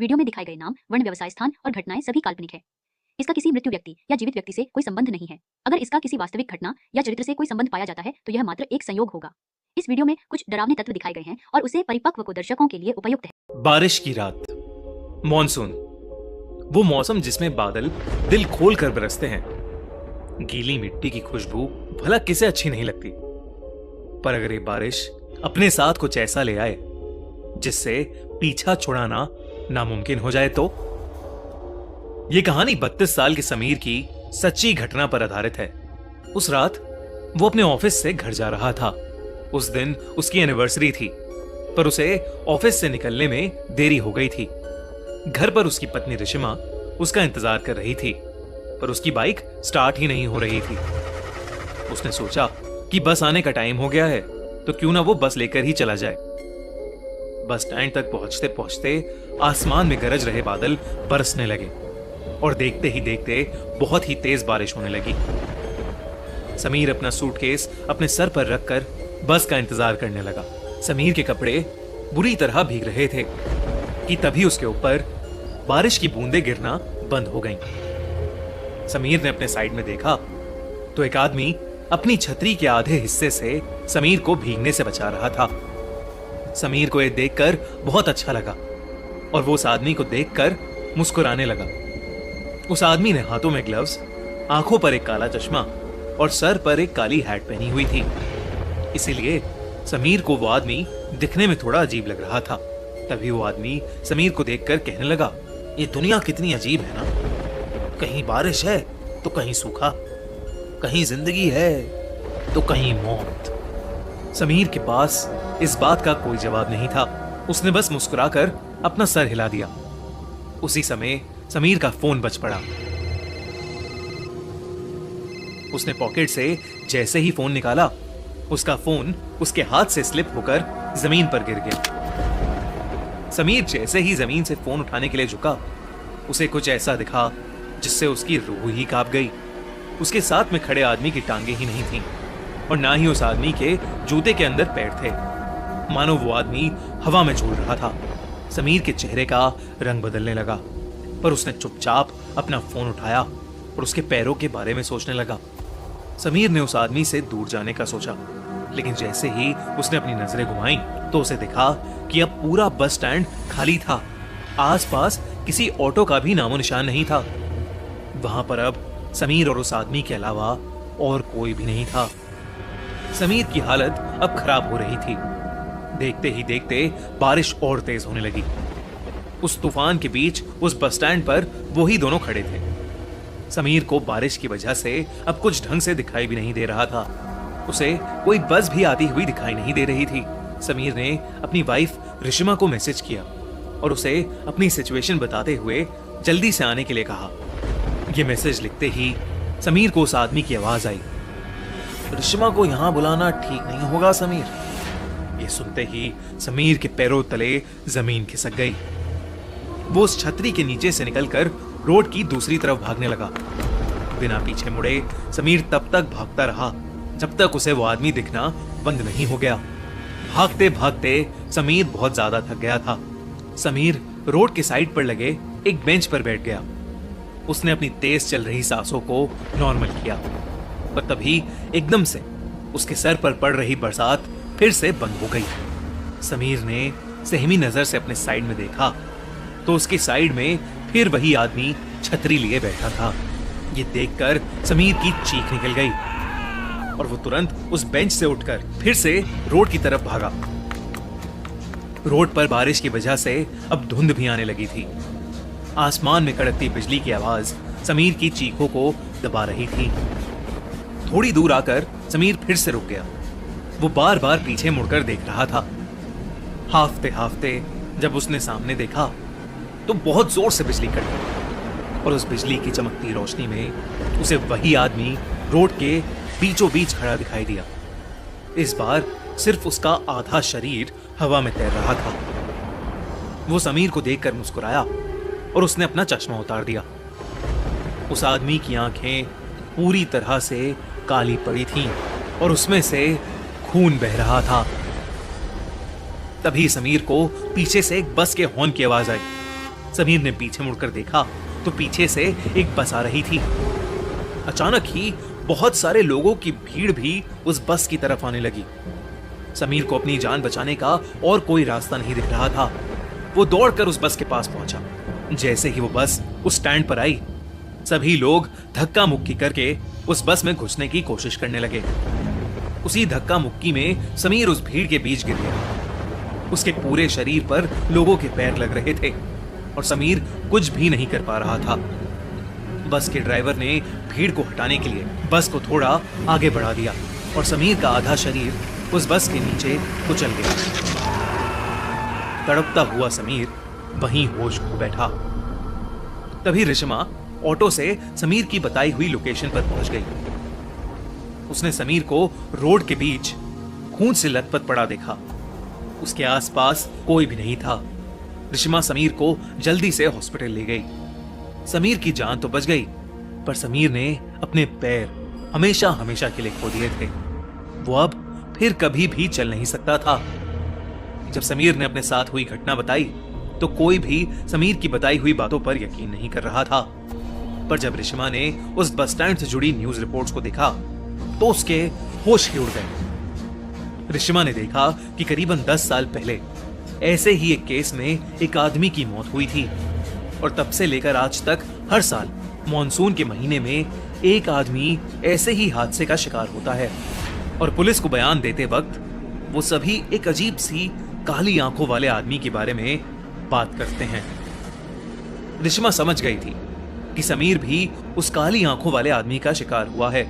Video में दिखाए गए नाम, वर्ण, व्यवसाय स्थान और घटनाएं सभी काल्पनिक है। इसका किसी मृत्यु व्यक्ति या जीवित व्यक्ति से कोई संबंध नहीं है। अगर इसका किसी वास्तविक घटना या चरित्र से कोई संबंध पाया जाता है तो यह मात्र एक संयोग होगा। इस वीडियो में कुछ डरावने तत्व दिखाए गए हैं और उसे परिपक्व को दर्शकों के लिए उपयुक्त है। बारिश की रात, मॉनसून, वो मौसम जिसमें बादल दिल खोल कर बरसते हैं। गीली मिट्टी की खुशबू भला किसे अच्छी नहीं लगती, पर अगर ये बारिश अपने साथ कुछ ऐसा ले आए जिससे पीछा छुड़ाना नामुमकिन हो जाए तो। यह कहानी 32 साल के समीर की सच्ची घटना पर आधारित है। उस रात वो अपने ऑफिस से घर जा रहा था। उस दिन उसकी एनिवर्सरी थी, पर उसे ऑफिस से निकलने में देरी हो गई थी। घर पर उसकी पत्नी रिशिमा उसका इंतजार कर रही थी, पर उसकी बाइक स्टार्ट ही नहीं हो रही थी। उसने सोचा कि बस आने का टाइम हो गया है तो क्यों ना वो बस लेकर ही चला जाए। बस स्टैंड तक पहुंचते पहुंचते आसमान में गरज रहे बादल बरसने लगे और देखते ही देखते बहुत ही तेज बारिश होने लगी। समीर अपना सूटकेस अपने सर पर रखकर बस का इंतजार करने लगा। समीर के कपड़े बुरी तरह भीग रहे थे कि तभी उसके ऊपर बारिश की बूंदें गिरना बंद हो गईं। समीर ने अपने साइड में देखा तो एक आदमी अपनी छतरी के आधे हिस्से से समीर को भीगने से बचा रहा था। समीर को यह देखकर बहुत अच्छा लगा और वो उस आदमी को देखकर मुस्कुराने लगा। उस आदमी ने हाथों में ग्लव्स, आंखों पर एक काला चश्मा और सर पर एक काली हैट पहनी हुई थी। इसीलिए समीर को वो आदमी दिखने में थोड़ा अजीब लग रहा था। तभी वो आदमी समीर को देखकर कहने लगा, ये दुनिया कितनी अजीब है ना। कहीं बारिश है तो कहीं सूखा, कहीं जिंदगी है तो कहीं मौत। समीर के पास इस बात का कोई जवाब नहीं था। उसने बस मुस्कुराकर अपना सर हिला दिया। उसी समय समीर का फोन बज पड़ा। उसने पॉकेट से जैसे ही फोन निकाला, उसका फोन उसके हाथ से स्लिप होकर जमीन पर गिर गया। समीर जैसे ही जमीन से फोन उठाने के लिए झुका, उसे कुछ ऐसा दिखा जिससे उसकी रूह ही कांप गई। उसके साथ में खड़े आदमी की टांगे ही नहीं थीं और ना ही उस आदमी के जूते के अंदर पैर थे। मानो वो आदमी हवा में झूल रहा था। समीर के चेहरे का रंग बदलने लगा, पर उसने चुपचाप अपना फोन उठाया और उसके पैरों के बारे में सोचने लगा। समीर ने उस आदमी से दूर जाने का सोचा, लेकिन जैसे ही उसने अपनी नजरें घुमाई तो उसे दिखा कि अब पूरा बस स्टैंड खाली था। आसपास किसी ऑटो का भी नामो निशान नहीं था। वहां पर अब समीर और उस आदमी के अलावा और कोई भी नहीं था। समीर की हालत अब खराब हो रही थी। देखते ही देखते बारिश और तेज होने लगी। उस तूफान के बीच उस बस स्टैंड पर वो ही दोनों खड़े थे। समीर को बारिश की वजह से अब कुछ ढंग से दिखाई भी नहीं दे रहा था। उसे कोई बस भी आती हुई दिखाई नहीं दे रही थी। समीर ने अपनी वाइफ रिशिमा को मैसेज किया और उसे अपनी सिचुएशन बताते हुए जल्दी से आने के लिए कहा। यह मैसेज लिखते ही समीर को उस आदमी की आवाज आई, रिशिमा को यहां बुलाना ठीक नहीं होगा समीर। ये सुनते ही समीर के पैरों तले जमीन खिसक गई। वो उस छतरी के नीचे से निकलकर रोड की दूसरी तरफ भागने लगा। बिना पीछे मुड़े समीर तब तक भागता रहा जब तक उसे वो आदमी दिखना बंद नहीं हो गया। भागते भागते समीर बहुत ज्यादा थक गया था। समीर रोड के साइड पर लगे एक बेंच पर बैठ गया। उसने अपनी तेज चल रही सांसों को नॉर्मल किया, पर तभी एकदम से उसके सर पर पड़ रही बरसात फिर से बंद हो गई। समीर ने सहमी नजर से अपने साइड में देखा तो उसकी साइड में फिर वही आदमी छतरी लिए बैठा था। ये देखकर समीर की चीख निकल गई और वो तुरंत उस बेंच से उठकर फिर से रोड की तरफ भागा। रोड पर बारिश की वजह से अब धुंध भी आने लगी थी। आसमान में कड़कती बिजली की आवाज समीर की चीखों को दबा रही थी। थोड़ी दूर आकर समीर फिर से रुक गया। वो बार बार पीछे मुड़कर देख रहा था। हाफते हाफते जब उसने सामने देखा तो बहुत जोर से बिजली कड़की और उस बिजली की चमकती रोशनी में उसे वही आदमी रोड के बीचों बीच खड़ा दिखाई दिया। इस बार सिर्फ उसका आधा शरीर हवा में तैर रहा था। वो समीर को देखकर मुस्कुराया और उसने अपना चश्मा उतार दिया। उस आदमी की आंखें पूरी तरह से काली पड़ी थीं और उसमें से खून बह रहा था। तभी समीर को पीछे से एक बस के हॉर्न की आवाज आई। समीर ने पीछे मुड़कर देखा तो पीछे से एक बस आ रही थी। अचानक ही बहुत सारे लोगों की भीड़ भी उस बस की तरफ आने लगी। समीर को अपनी जान बचाने का और कोई रास्ता नहीं दिख रहा था। वो दौड़कर उस बस के पास पहुंचा। जैसे ही वो बस उस स्टैंड पर आई, सभी लोग धक्का मुक्की करके उस बस में घुसने की कोशिश करने लगे। उसी धक्का मुक्की में समीर उस भीड़ के बीच गिर गया। उसके पूरे शरीर पर लोगों के पैर लग रहे थे और समीर कुछ भी नहीं कर पा रहा था। बस के ड्राइवर ने भीड़ को हटाने के लिए बस को थोड़ा आगे बढ़ा दिया और समीर का आधा शरीर उस बस के नीचे कुचल गया। तड़पता हुआ समीर वहीं होश खो बैठा। तभी रिशिमा ऑटो से समीर की बताई हुई लोकेशन पर पहुंच गई। उसने समीर को रोड के बीच खून से लथपथ पड़ा देखा। उसके आसपास कोई भी नहीं था। रिशिमा समीर को जल्दी से हॉस्पिटल ले गई। समीर की जान तो बच गई, पर समीर ने अपने पैर हमेशा हमेशा के लिए खो दिए थे। वो अब फिर कभी भी चल नहीं सकता था। जब समीर ने अपने साथ हुई घटना बताई तो कोई भी समीर की बताई हुई बातों पर यकीन नहीं कर रहा था। पर जब रिशिमा ने उस बस स्टैंड से जुड़ी न्यूज रिपोर्ट्स को देखा तो उसके होश ही उड़ गए। रिशिमा ने देखा कि करीबन 10 साल पहले ऐसे ही एक केस में एक आदमी की मौत हुई थी और तब से लेकर आज तक हर साल मॉनसून के महीने में एक आदमी ऐसे ही हादसे का शिकार होता है। और पुलिस को बयान देते वक्त वो सभी एक अजीब सी काली आंखों वाले आदमी के बारे में बात करते हैं। रिशिमा समझ गई थी कि समीर भी उस काली आंखों वाले आदमी का शिकार हुआ है।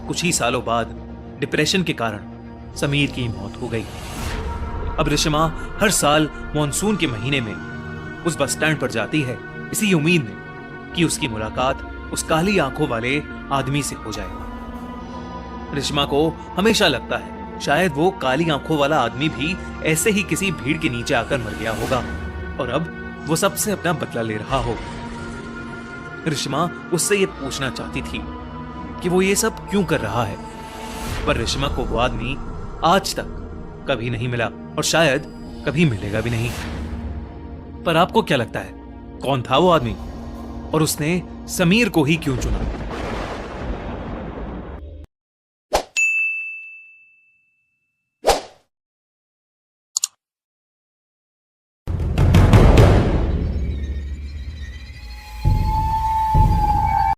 कुछ ही सालों बाद डिप्रेशन के कारण समीर की मौत हो गई। अब रिशिमा हर साल मॉनसून के महीने में उस बस स्टैंड पर जाती है इसी उम्मीद में कि उसकी मुलाकात उस काली आंखों वाले आदमी से हो जाए। रिशिमा को हमेशा लगता है शायद वो काली आंखों वाला आदमी भी ऐसे ही किसी भीड़ के नीचे आकर मर गया होगा और अब वो सबसे अपना बदला ले रहा हो। रिशिमा उससे ये पूछना चाहती थी कि वो ये सब क्यों कर रहा है, पर रिशिमा को वो आदमी आज तक कभी नहीं मिला और शायद कभी मिलेगा भी नहीं। पर आपको क्या लगता है, कौन था वो आदमी और उसने समीर को ही क्यों चुना?